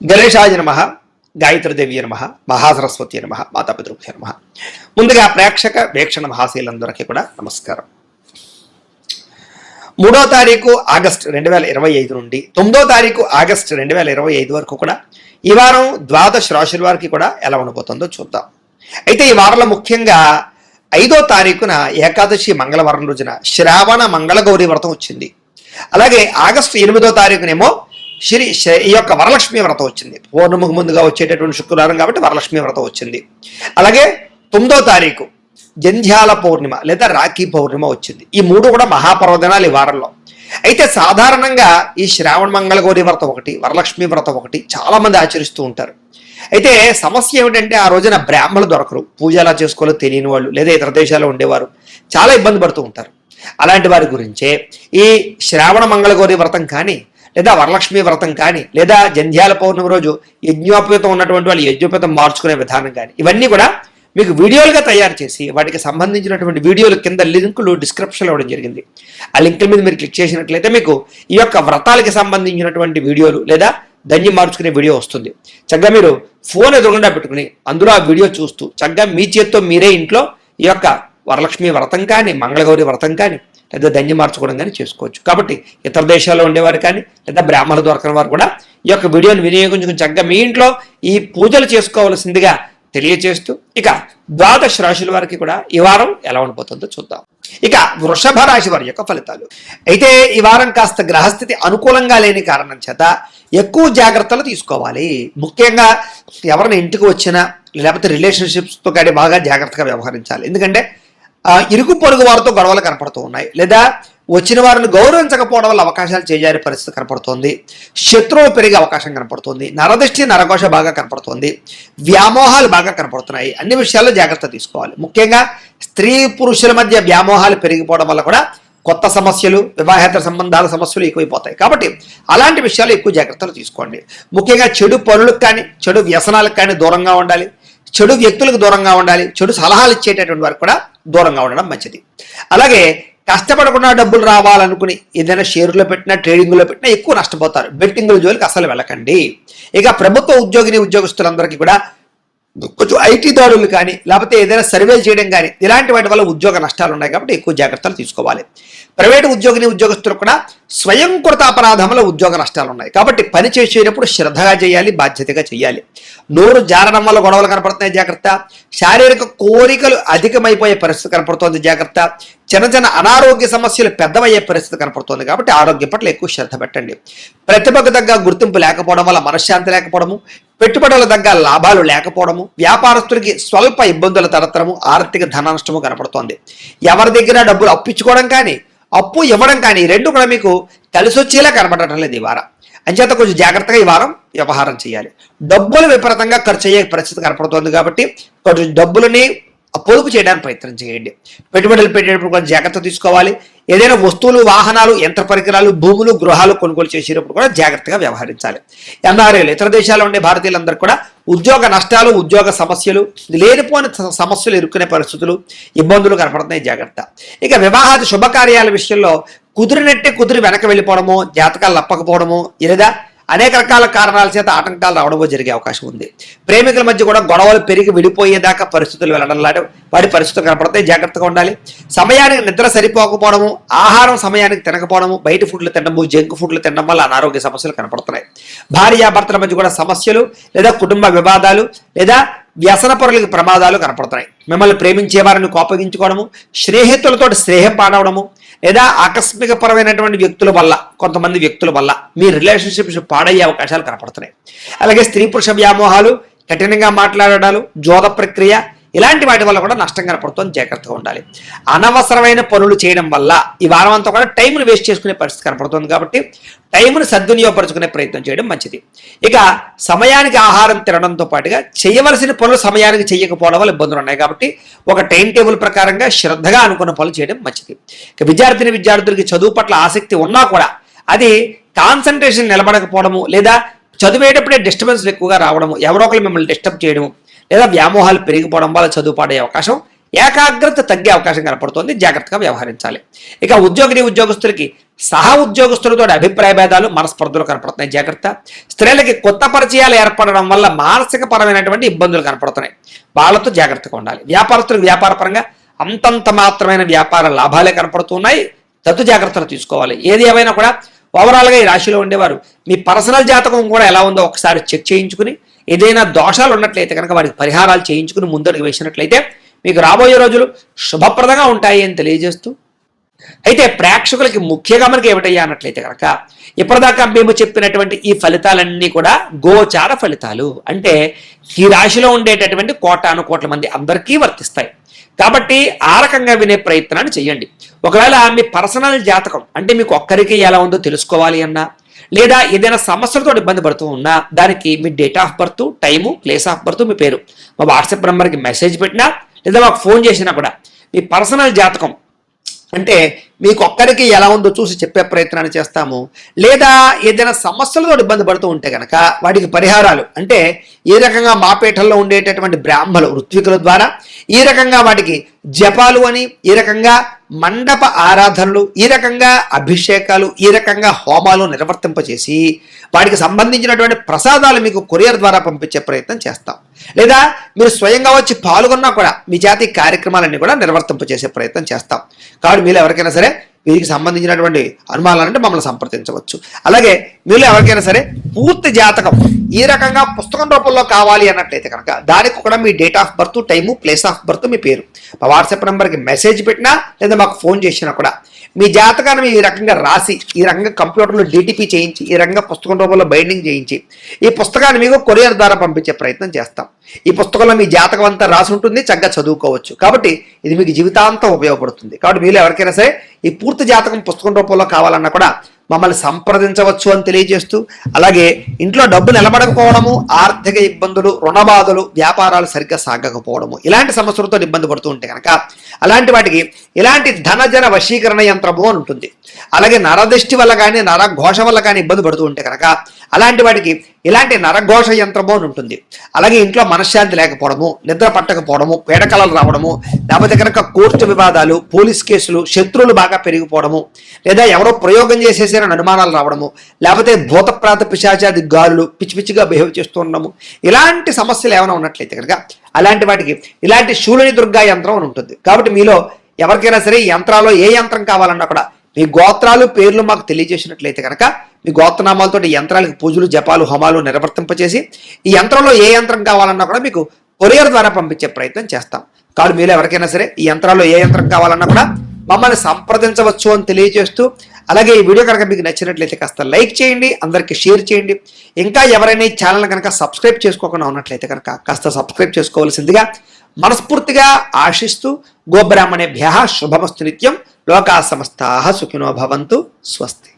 గణేశాయ నమః, గాయత్రీదేవి నమః, మహాసరస్వతి నమః, మాతాపితృభ్యో నమః. ముందుగా ప్రేక్షక వీక్షణ మహాశీలందరికీ కూడా నమస్కారం. 3వ తారీఖు ఆగస్టు 2025 నుండి 9వ తారీఖు ఆగస్టు 2025 వరకు కూడా ఈ వారం ద్వాదశ రాశుల వారికి కూడా ఎలా ఉండబోతుందో చూద్దాం. అయితే ఈ వారంలో ముఖ్యంగా 5వ తారీఖున ఏకాదశి మంగళవారం రోజున శ్రావణ మంగళగౌరి వ్రతం వచ్చింది. అలాగే ఆగస్టు 8వ తారీఖునేమో ఈ యొక్క వరలక్ష్మి వ్రతం వచ్చింది. పౌర్ణమికి ముందుగా వచ్చేటటువంటి శుక్రవారం కాబట్టి వరలక్ష్మి వ్రతం వచ్చింది. అలాగే 9వ తారీఖు జంధ్యాల పౌర్ణిమ లేదా రాఖీ పౌర్ణిమ వచ్చింది. ఈ మూడు కూడా మహాపర్వదినాలు ఈ వారంలో. అయితే సాధారణంగా ఈ శ్రావణ మంగళగౌరి వ్రతం ఒకటి, వరలక్ష్మి వ్రతం ఒకటి చాలా మంది ఆచరిస్తూ ఉంటారు. అయితే సమస్య ఏమిటంటే ఆ రోజున బ్రాహ్మణులు దొరకరు, పూజ ఎలా చేసుకోవాలో తెలియని వాళ్ళు లేదా ఇతర దేశాల్లో ఉండేవారు చాలా ఇబ్బంది పడుతూ ఉంటారు. అలాంటి వారి గురించే ఈ శ్రావణ మంగళగౌరి వ్రతం కానీ లేదా వరలక్ష్మి వ్రతం కానీ లేదా జంధ్యాల పౌర్ణమి రోజు యజ్ఞోపేతం ఉన్నటువంటి వాళ్ళు యజ్ఞోపేతం మార్చుకునే విధానం కానీ ఇవన్నీ కూడా మీకు వీడియోలుగా తయారు చేసి వాటికి సంబంధించినటువంటి వీడియోలు కింద లింకులు డిస్క్రిప్షన్లో ఇవ్వడం జరిగింది. ఆ లింకుల మీద మీరు క్లిక్ చేసినట్లయితే మీకు ఈ యొక్క వ్రతాలకి సంబంధించినటువంటి వీడియోలు లేదా ధన్యం మార్చుకునే వీడియో వస్తుంది. చక్కగా మీరు ఫోన్ ఎదురుగుండా పెట్టుకుని అందులో ఆ వీడియో చూస్తూ చక్కగా మీ చేత్తో మీరే ఇంట్లో ఈ యొక్క వరలక్ష్మి వ్రతం కానీ మంగళగౌరి వ్రతం కానీ లేదా ధన్యం మార్చుకోవడం కానీ చేసుకోవచ్చు. కాబట్టి ఇతర దేశాల్లో ఉండేవారు కానీ లేదా బ్రాహ్మణులు దొరకని వారు కూడా ఈ యొక్క వీడియోని వినియోగించుకుని చక్కగా మీ ఇంట్లో ఈ పూజలు చేసుకోవాల్సిందిగా తెలియజేస్తూ ఇక ద్వాదశ రాశుల వారికి కూడా ఈ వారం ఎలా ఉండిపోతుందో చూద్దాం. ఇక వృషభ రాశి వారి యొక్క ఫలితాలు. అయితే ఈ వారం కాస్త గ్రహస్థితి అనుకూలంగా లేని కారణం చేత ఎక్కువ జాగ్రత్తలు తీసుకోవాలి. ముఖ్యంగా ఎవరైనా ఇంటికి వచ్చినా లేకపోతే రిలేషన్షిప్స్తో కానీ బాగా జాగ్రత్తగా వ్యవహరించాలి. ఎందుకంటే ఇరుగు పొరుగు వారితో గొడవలు కనపడుతూ ఉన్నాయి, లేదా వచ్చిన వారిని గౌరవించకపోవడం వల్ల అవకాశాలు చేజారే పరిస్థితి కనపడుతోంది, శత్రువులు పెరిగే అవకాశం కనపడుతుంది, నరదృష్టి నరఘోష బాగా కనపడుతుంది, వ్యామోహాలు బాగా కనపడుతున్నాయి. అన్ని విషయాల్లో జాగ్రత్త తీసుకోవాలి. ముఖ్యంగా స్త్రీ పురుషుల మధ్య వ్యామోహాలు పెరిగిపోవడం వల్ల కూడా కొత్త సమస్యలు, వివాహేతర సంబంధాల సమస్యలు ఎక్కువైపోతాయి. కాబట్టి అలాంటి విషయాలు ఎక్కువ జాగ్రత్తలు తీసుకోండి. ముఖ్యంగా చెడు పనులకు కానీ చెడు వ్యసనాలకు కానీ దూరంగా ఉండాలి, చెడు వ్యక్తులకు దూరంగా ఉండాలి, చెడు సలహాలు ఇచ్చేటటువంటి వారికి కూడా దూరంగా ఉండడం మంచిది. అలాగే కష్టపడకుండా డబ్బులు రావాలనుకుని ఏదైనా షేర్లో పెట్టినా ట్రేడింగ్లో పెట్టినా ఎక్కువ నష్టపోతారు. బెట్టింగుల జోలికి అసలు వెళ్ళకండి. ఇక ప్రభుత్వ ఉద్యోగస్తులందరికీ కూడా కొంచెం ఐటీ దాడులు కానీ లేకపోతే ఏదైనా సర్వేలు చేయడం కానీ ఇలాంటి వాటి వల్ల ఉద్యోగ నష్టాలు ఉన్నాయి. కాబట్టి ఎక్కువ జాగ్రత్తలు తీసుకోవాలి. ప్రైవేటు ఉద్యోగస్తులు కూడా స్వయంకృత అపరాధంలో ఉద్యోగ నష్టాలు ఉన్నాయి. కాబట్టి పని చేసేటప్పుడు శ్రద్ధగా చేయాలి, బాధ్యతగా చేయాలి. నోరు జారడం వల్ల గొడవలు కనపడుతున్నాయి, జాగ్రత్త. శారీరక కోరికలు అధికమైపోయే పరిస్థితి కనపడుతోంది, జాగ్రత్త. చిన్న చిన్న అనారోగ్య సమస్యలు పెద్దవయ్యే పరిస్థితి కనపడుతోంది. కాబట్టి ఆరోగ్యం పట్ల ఎక్కువ శ్రద్ధ పెట్టండి. ప్రతిభకు తగ్గ గుర్తింపు లేకపోవడం వల్ల మనశ్శాంతి లేకపోవడము, పెట్టుబడుల తగ్గ లాభాలు లేకపోవడము, వ్యాపారస్తులకి స్వల్ప ఇబ్బందుల తరతరము, ఆర్థిక ధన నష్టము కనపడుతోంది. ఎవరి దగ్గర డబ్బులు అప్పించుకోవడం కానీ అప్పు ఇవ్వడం కానీ రెండు కూడా మీకు కలిసి వచ్చేలా కనపడటం లేదు ఈ వారం. అంచేత కొంచెం జాగ్రత్తగా ఈ వారం వ్యవహారం చేయాలి. డబ్బులు విపరీతంగా ఖర్చు అయ్యే పరిస్థితి కనపడుతోంది. కాబట్టి కొంచెం డబ్బులని పొదుపు చేయడానికి ప్రయత్నం చేయండి. పెట్టుబడులు పెట్టేటప్పుడు కొంచెం జాగ్రత్త తీసుకోవాలి. ఏదైనా వస్తువులు, వాహనాలు, యంత్ర పరికరాలు, భూములు, గృహాలు కొనుగోలు చేసేటప్పుడు కూడా జాగ్రత్తగా వ్యవహరించాలి. ఎన్ఆర్ఐలు, ఇతర దేశాల్లో ఉండే భారతీయులందరూ కూడా ఉద్యోగ నష్టాలు, ఉద్యోగ సమస్యలు, లేనిపోని సమస్యలు ఎదుర్కొనే పరిస్థితులు, ఇబ్బందులు కనపడుతున్నాయి, జాగ్రత్త. ఇక వివాహాది శుభకార్యాల విషయంలో కుదిరి వెనక వెళ్ళిపోవడము, జాతకాలు నప్పకపోవడము లేదా అనేక రకాల కారణాల చేత ఆటంకాలు రావడమో జరిగే అవకాశం ఉంది. ప్రేమికుల మధ్య కూడా గొడవలు పెరిగి విడిపోయేదాకా పరిస్థితులు వెళ్ళడం లాంటి వాటి పరిస్థితులు కనపడతాయి, జాగ్రత్తగా ఉండాలి. సమయానికి నిద్ర సరిపోకపోవడము, ఆహారం సమయానికి తినకపోవడము, బయట ఫుడ్లు తినడము, జంక్ ఫుడ్లు తినడం వల్ల అనారోగ్య సమస్యలు కనపడుతున్నాయి. భార్యాభర్తల మధ్య కూడా సమస్యలు లేదా కుటుంబ వివాదాలు లేదా వ్యసన పరులకి ప్రమాదాలు కనపడుతున్నాయి. మిమ్మల్ని ప్రేమించే వారిని కోపగించుకోవడము, స్నేహితులతో స్నేహం పాడవడము లేదా ఆకస్మిక పరమైనటువంటి కొంతమంది వ్యక్తుల వల్ల మీ రిలేషన్షిప్స్ పాడయ్యే అవకాశాలు కనపడుతున్నాయి. అలాగే స్త్రీ పురుష వ్యామోహాలు, కఠినంగా మాట్లాడడాలు, జోద ప్రక్రియ ఇలాంటి వాటి వల్ల కూడా నష్టం కనపడుతుంది, జాగ్రత్తగా ఉండాలి. అనవసరమైన పనులు చేయడం వల్ల ఈ వారం అంతా కూడా టైంను వేస్ట్ చేసుకునే పరిస్థితి కనపడుతుంది. కాబట్టి టైంను సద్వినియోగపరుచుకునే ప్రయత్నం చేయడం మంచిది. ఇక సమయానికి ఆహారం తినడంతో పాటుగా చేయవలసిన పనులు సమయానికి చేయకపోవడం వల్ల ఇబ్బందులు ఉన్నాయి. కాబట్టి ఒక టైం టేబుల్ ప్రకారంగా శ్రద్ధగా అనుకున్న పనులు చేయడం మంచిది. ఇక విద్యార్థులకి చదువు పట్ల ఆసక్తి ఉన్నా కూడా అది కాన్సన్ట్రేషన్ నిలబడకపోవడము లేదా చదివేటప్పుడే డిస్టర్బెన్స్ ఎక్కువగా రావడము, ఎవరో ఒకరు మిమ్మల్ని డిస్టర్బ్ చేయడము లేదా వ్యామోహాలు పెరిగిపోవడం వల్ల చదువు పాడే అవకాశం ఏకాగ్రత తగ్గే అవకాశం కనపడుతుంది, జాగ్రత్తగా వ్యవహరించాలి. ఇక ఉద్యోగస్తులకి సహా ఉద్యోగస్తులతో అభిప్రాయ భేదాలు, మనస్పర్ధలు కనపడుతున్నాయి, జాగ్రత్త. స్త్రీలకి కొత్త పరిచయాలు ఏర్పడడం వల్ల మానసిక పరమైనటువంటి ఇబ్బందులు కనపడుతున్నాయి, వాళ్ళతో జాగ్రత్తగా ఉండాలి. వ్యాపారస్తులకు వ్యాపారపరంగా అంతంత మాత్రమైన వ్యాపార లాభాలే కనపడుతున్నాయి, తత్తు జాగ్రత్తలు తీసుకోవాలి. ఏది ఏమైనా కూడా ఓవరాల్గా ఈ రాశిలో ఉండేవారు మీ పర్సనల్ జాతకం కూడా ఎలా ఉందో ఒకసారి చెక్ చేయించుకుని, ఏదైనా దోషాలు ఉన్నట్లయితే కనుక వాటికి పరిహారాలు చేయించుకుని ముందడుగు వేసినట్లయితే మీకు రాబోయే రోజులు శుభప్రదంగా ఉంటాయి అని తెలియజేస్తూ, అయితే ప్రేక్షకులకి ముఖ్యంగా మనకి ఏమిటయ్యా అన్నట్లయితే కనుక ఇప్పటిదాకా మేము చెప్పినటువంటి ఈ ఫలితాలన్నీ కూడా గోచార ఫలితాలు, అంటే ఈ రాశిలో ఉండేటటువంటి కోటాను కోట్ల మంది అందరికీ వర్తిస్తాయి. కాబట్టి ఆ రకంగా వినే ప్రయత్నాన్ని చేయండి. ఒకవేళ మీ పర్సనల్ జాతకం అంటే మీకు ఒక్కరికి ఎలా ఉందో తెలుసుకోవాలి అన్నా, లేదా ఏదైనా సమస్యలతో ఇబ్బంది పడుతూ ఉన్నా, దానికి మీ date of birth, time, place of birth, మీ పేరు మా వాట్సాప్ నెంబర్కి మెసేజ్ పెట్టినా, లేదా మాకు ఫోన్ చేసినా కూడా మీ పర్సనల్ జాతకం అంటే మీకు ఒక్కరికి ఎలా ఉందో చూసి చెప్పే ప్రయత్నాన్ని చేస్తాము. లేదా ఏదైనా సమస్యలతో ఇబ్బంది పడుతూ ఉంటే కనుక వాటికి పరిహారాలు అంటే ఈ రకంగా మా పీఠంలో ఉండేటటువంటి బ్రాహ్మలు ఋత్వికుల ద్వారా ఈ రకంగా వాటికి జపాలు అని, ఈ రకంగా మండప ఆరాధనలు, ఈ రకంగా అభిషేకాలు, ఈ రకంగా హోమాలు నిర్వర్తింపచేసి వాటికి సంబంధించినటువంటి ప్రసాదాలు మీకు కొరియర్ ద్వారా పంపించే ప్రయత్నం చేస్తాం. లేదా మీరు స్వయంగా వచ్చి పాల్గొన్నా కూడా మీ జాతి కార్యక్రమాలన్నీ కూడా నిర్వర్తింపచేసే ప్రయత్నం చేస్తాం. కాబట్టి మీరు ఎవరికైనా సరే వీరికి సంబంధించినటువంటి అనుమానాలంటే మమ్మల్ని సంప్రదించవచ్చు. అలాగే మీరు ఎవరికైనా సరే పూర్తి జాతకం ఈ రకంగా పుస్తకం రూపంలో కావాలి అన్నట్లయితే కనుక దానికి కూడా మీ date of birth, time, place of birth, మీ పేరు మా వాట్సాప్ నెంబర్కి మెసేజ్ పెట్టినా లేదా మాకు ఫోన్ చేసినా కూడా మీ జాతకాన్ని ఈ రకంగా రాసి, ఈ రకంగా కంప్యూటర్లో డిటిపి చేయించి, ఈ రకంగా పుస్తకం రూపంలో బైండింగ్ చేయించి ఈ పుస్తకాన్ని మీకు కొరియర్ ద్వారా పంపించే ప్రయత్నం చేస్తాం. ఈ పుస్తకంలో మీ జాతకం అంతా రాసి ఉంటుంది, చక్కగా చదువుకోవచ్చు. కాబట్టి ఇది మీకు జీవితాంతం ఉపయోగపడుతుంది. కాబట్టి మీరు ఎవరికైనా సరే ఈ పూర్తి జాతకం పుస్తకం రూపంలో కావాలన్నా కూడా మమ్మల్ని సంప్రదించవచ్చు అని తెలియజేస్తూ, అలాగే ఇంట్లో డబ్బు నిలబడకపోవడము, ఆర్థిక ఇబ్బందులు, రుణబాధలు, వ్యాపారాలు సరిగ్గా సాగకపోవడము, ఇలాంటి సమస్యలతో ఇబ్బంది పడుతూ ఉంటే కనుక అలాంటి వాటికి ఇలాంటి ధనజన వశీకరణ యంత్రము అని ఉంటుంది. అలాగే నరదృష్టి వల్ల కానీ నరఘోష వల్ల కానీ ఇబ్బంది పడుతూ ఉంటే కనుక అలాంటి వాటికి ఇలాంటి నరఘోష యంత్రము అని ఉంటుంది. అలాగే ఇంట్లో మనశ్శాంతి లేకపోవడము, నిద్ర పట్టకపోవడము, పీడకలలు రావడము, లేకపోతే కనుక కోర్టు వివాదాలు, పోలీస్ కేసులు, శత్రువులు బాగా పెరిగిపోవడము, లేదా ఎవరో ప్రయోగం చేసేసారని అనుమానాలు రావడము, లేకపోతే భూతప్రాత పిశాచాది గాలులు పిచ్చి పిచ్చిగా బిహేవ్ చేస్తూ ఉండడము, ఇలాంటి సమస్యలు ఏమైనా ఉన్నట్లయితే కనుక అలాంటి వాటికి ఇలాంటి శూలిని దుర్గా యంత్రం అని ఉంటుంది. కాబట్టి మీలో ఎవరికైనా సరే ఈ యంత్రాల్లో ఏ యంత్రం కావాలన్నా కూడా మీ గోత్రాలు, పేర్లు మాకు తెలియజేసినట్లయితే కనుక మీ గోత్రనామాలతో యంత్రాలకు పూజలు, జపాలు, హోమాలు నిర్వర్తింపచేసి ఈ యంత్రంలో ఏ యంత్రం కావాలన్నా కూడా మీకు కొరియర్ ద్వారా పంపించే ప్రయత్నం చేస్తాం. కాబట్టి మీరు ఎవరికైనా సరే ఈ యంత్రాల్లో ఏ యంత్రం కావాలన్నా కూడా మమ్మల్ని సంప్రదించవచ్చు అని తెలియజేస్తూ, అలాగే ఈ వీడియో కనుక మీకు నచ్చినట్లయితే కాస్త లైక్ చేయండి, అందరికీ షేర్ చేయండి. ఇంకా ఎవరైనా ఈ ఛానల్ కనుక సబ్స్క్రైబ్ చేసుకోకుండా ఉన్నట్లయితే కనుక కాస్త సబ్స్క్రైబ్ చేసుకోవాల్సిందిగా మనస్ఫూర్తిగా ఆశిస్తూ, గోబ్రాహ్మణేభ్యః శుభమస్తు నిత్యం, లోకా సమస్తాః సుఖినో భవంతు, స్వస్తి.